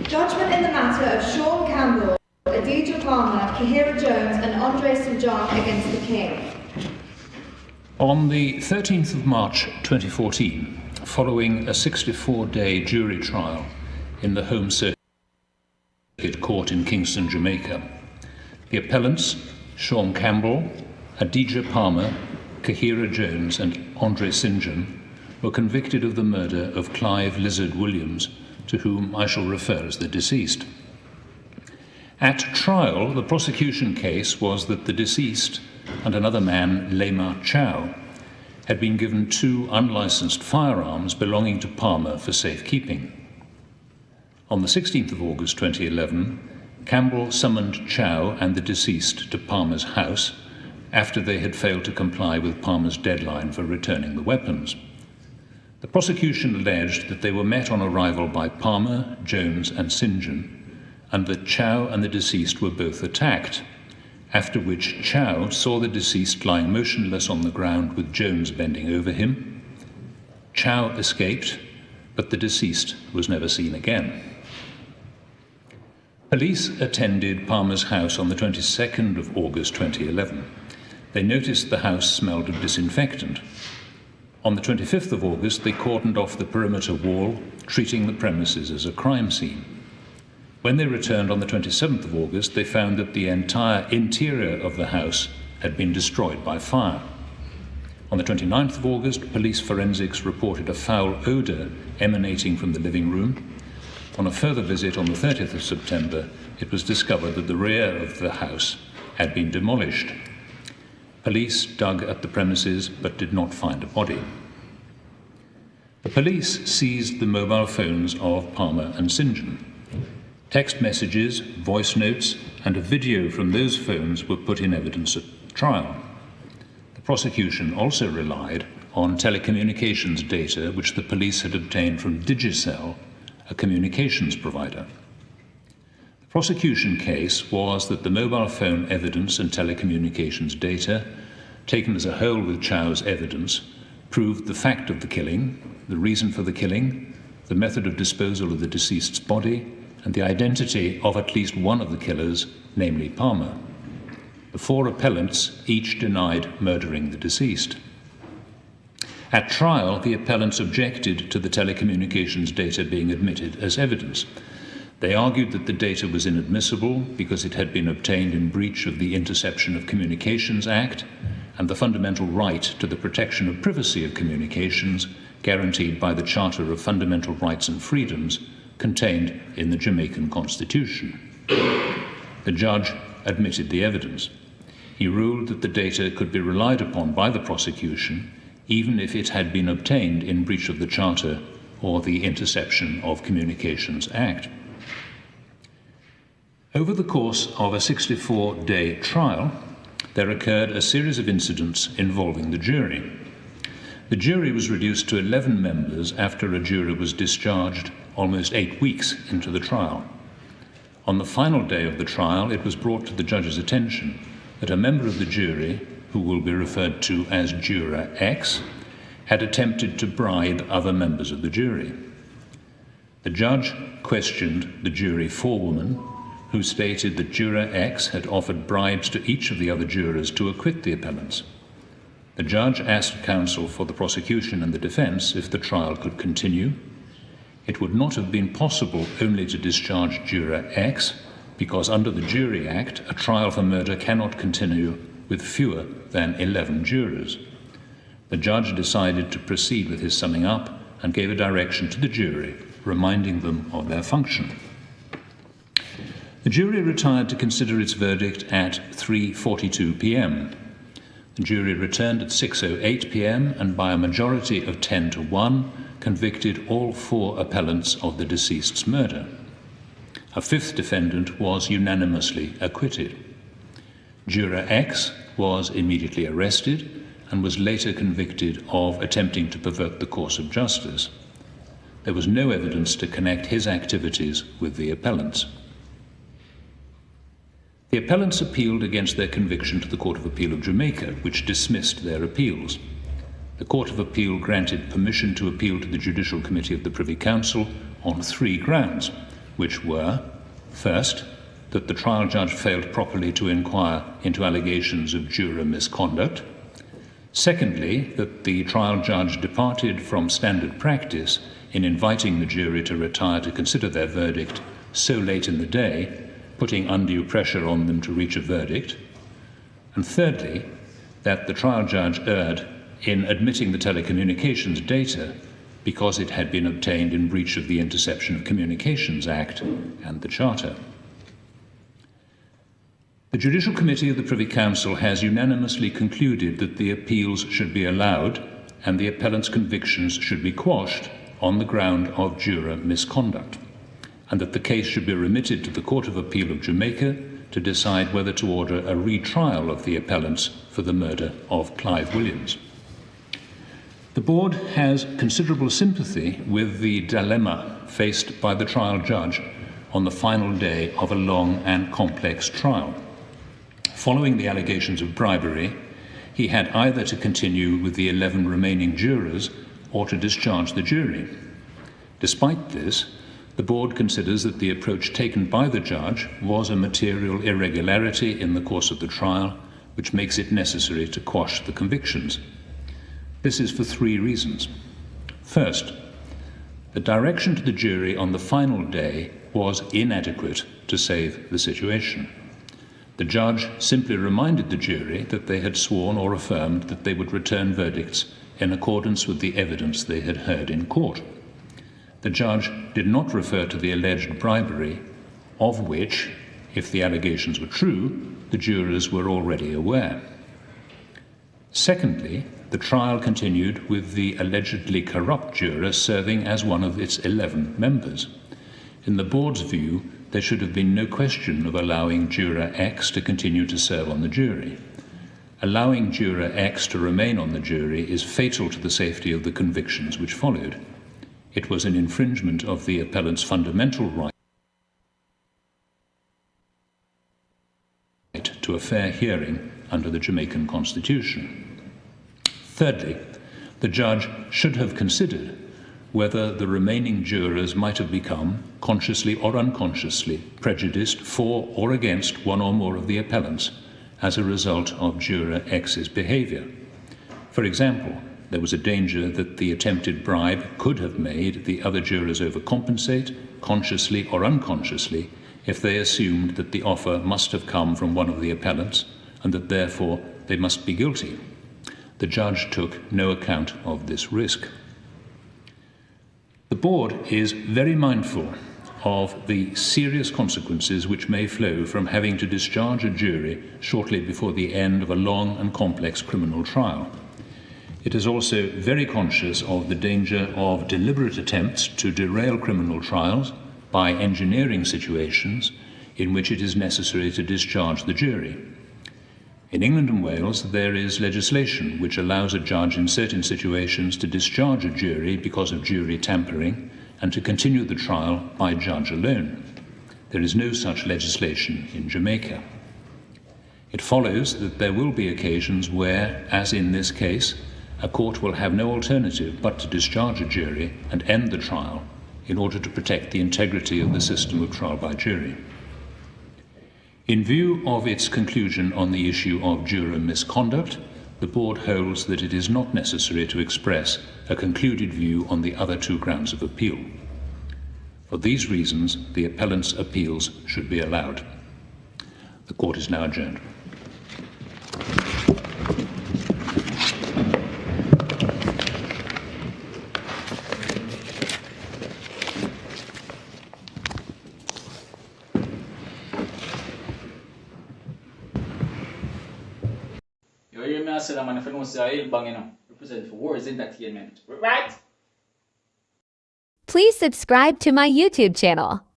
Judgment in the matter of Sean Campbell, Adidja Palmer, Kahira Jones and Andre St. John against the King. On the 13th of March 2014, following a 64-day jury trial in the Home Circuit Court in Kingston, Jamaica, the appellants, Sean Campbell, Adidja Palmer, Kahira Jones and Andre St. John, were convicted of the murder of Clive Lizard Williams, to whom I shall refer as the deceased. At trial, the prosecution case was that the deceased and another man, Lema Chow, had been given 2 unlicensed firearms belonging to Palmer for safekeeping. On the 16th of August 2011, Campbell summoned Chow and the deceased to Palmer's house after they had failed to comply with Palmer's deadline for returning the weapons. The prosecution alleged that they were met on arrival by Palmer, Jones and St. John, and that Chow and the deceased were both attacked, after which Chow saw the deceased lying motionless on the ground with Jones bending over him. Chow escaped, but the deceased was never seen again. Police attended Palmer's house on the 22nd of August 2011. They noticed the house smelled of disinfectant. On the 25th of August, they cordoned off the perimeter wall, treating the premises as a crime scene. When they returned on the 27th of August, they found that the entire interior of the house had been destroyed by fire. On the 29th of August, police forensics reported a foul odour emanating from the living room. On a further visit on the 30th of September, it was discovered that the rear of the house had been demolished. Police dug at the premises but did not find a body. The police seized the mobile phones of Palmer and St. John. Text messages, voice notes, and a video from those phones were put in evidence at trial. The prosecution also relied on telecommunications data which the police had obtained from Digicel, a communications provider. The prosecution case was that the mobile phone evidence and telecommunications data, taken as a whole with Chow's evidence, proved the fact of the killing, the reason for the killing, the method of disposal of the deceased's body, and the identity of at least one of the killers, namely Palmer. The 4 appellants each denied murdering the deceased. At trial, the appellants objected to the telecommunications data being admitted as evidence. They argued that the data was inadmissible because it had been obtained in breach of the Interception of Communications Act and the fundamental right to the protection of privacy of communications guaranteed by the Charter of Fundamental Rights and Freedoms contained in the Jamaican Constitution. The judge admitted the evidence. He ruled that the data could be relied upon by the prosecution even if it had been obtained in breach of the Charter or the Interception of Communications Act. Over the course of a 64-day trial, there occurred a series of incidents involving the jury. The jury was reduced to 11 members after a juror was discharged almost 8 weeks into the trial. On the final day of the trial, it was brought to the judge's attention that a member of the jury, who will be referred to as Juror X, had attempted to bribe other members of the jury. The judge questioned the jury forewoman, who stated that Juror X had offered bribes to each of the other jurors to acquit the appellants. The judge asked counsel for the prosecution and the defence if the trial could continue. It would not have been possible only to discharge Juror X, because under the Jury Act, a trial for murder cannot continue with fewer than 11 jurors. The judge decided to proceed with his summing up and gave a direction to the jury, reminding them of their function. The jury retired to consider its verdict at 3:42 p.m. The jury returned at 6:08 p.m. and by a majority of 10 to 1 convicted all 4 appellants of the deceased's murder. A 5th defendant was unanimously acquitted. Juror X was immediately arrested and was later convicted of attempting to pervert the course of justice. There was no evidence to connect his activities with the appellants. The appellants appealed against their conviction to the Court of Appeal of Jamaica, which dismissed their appeals. The Court of Appeal granted permission to appeal to the Judicial Committee of the Privy Council on 3 grounds. which were, first, that the trial judge failed properly to inquire into allegations of juror misconduct. Secondly, that the trial judge departed from standard practice in inviting the jury to retire to consider their verdict so late in the day, putting undue pressure on them to reach a verdict. And thirdly, that the trial judge erred in admitting the telecommunications data because it had been obtained in breach of the Interception of Communications Act and the Charter. The Judicial Committee of the Privy Council has unanimously concluded that the appeals should be allowed and the appellant's convictions should be quashed on the ground of juror misconduct, and that the case should be remitted to the Court of Appeal of Jamaica to decide whether to order a retrial of the appellants for the murder of Clive Williams. The Board has considerable sympathy with the dilemma faced by the trial judge on the final day of a long and complex trial. Following the allegations of bribery, he had either to continue with the 11 remaining jurors or to discharge the jury. Despite this, the Board considers that the approach taken by the judge was a material irregularity in the course of the trial, which makes it necessary to quash the convictions. This is for 3 reasons. First, the direction to the jury on the final day was inadequate to save the situation. The judge simply reminded the jury that they had sworn or affirmed that they would return verdicts in accordance with the evidence they had heard in court. The judge did not refer to the alleged bribery, of which, if the allegations were true, the jurors were already aware. Secondly, the trial continued with the allegedly corrupt juror serving as one of its 11 members. In the Board's view, there should have been no question of allowing juror X to continue to serve on the jury. Allowing juror X to remain on the jury is fatal to the safety of the convictions which followed. It was an infringement of the appellant's fundamental right to a fair hearing under the Jamaican Constitution. Thirdly, the judge should have considered whether the remaining jurors might have become, consciously or unconsciously, prejudiced for or against one or more of the appellants as a result of juror X's behaviour. For example, there was a danger that the attempted bribe could have made the other jurors overcompensate, consciously or unconsciously, if they assumed that the offer must have come from one of the appellants and that therefore they must be guilty. The judge took no account of this risk. The Board is very mindful of the serious consequences which may flow from having to discharge a jury shortly before the end of a long and complex criminal trial. It is also very conscious of the danger of deliberate attempts to derail criminal trials by engineering situations in which it is necessary to discharge the jury. In England and Wales, there is legislation which allows a judge in certain situations to discharge a jury because of jury tampering and to continue the trial by judge alone. There is no such legislation in Jamaica. It follows that there will be occasions where, as in this case, a court will have no alternative but to discharge a jury and end the trial in order to protect the integrity of the system of trial by jury. In view of its conclusion on the issue of juror misconduct, the Board holds that it is not necessary to express a concluded view on the other 2 grounds of appeal. For these reasons, the appellant's appeals should be allowed. The Court is now adjourned. I said I'm going to say banging represent for Wars Entertainment. Right? Please subscribe to my YouTube channel.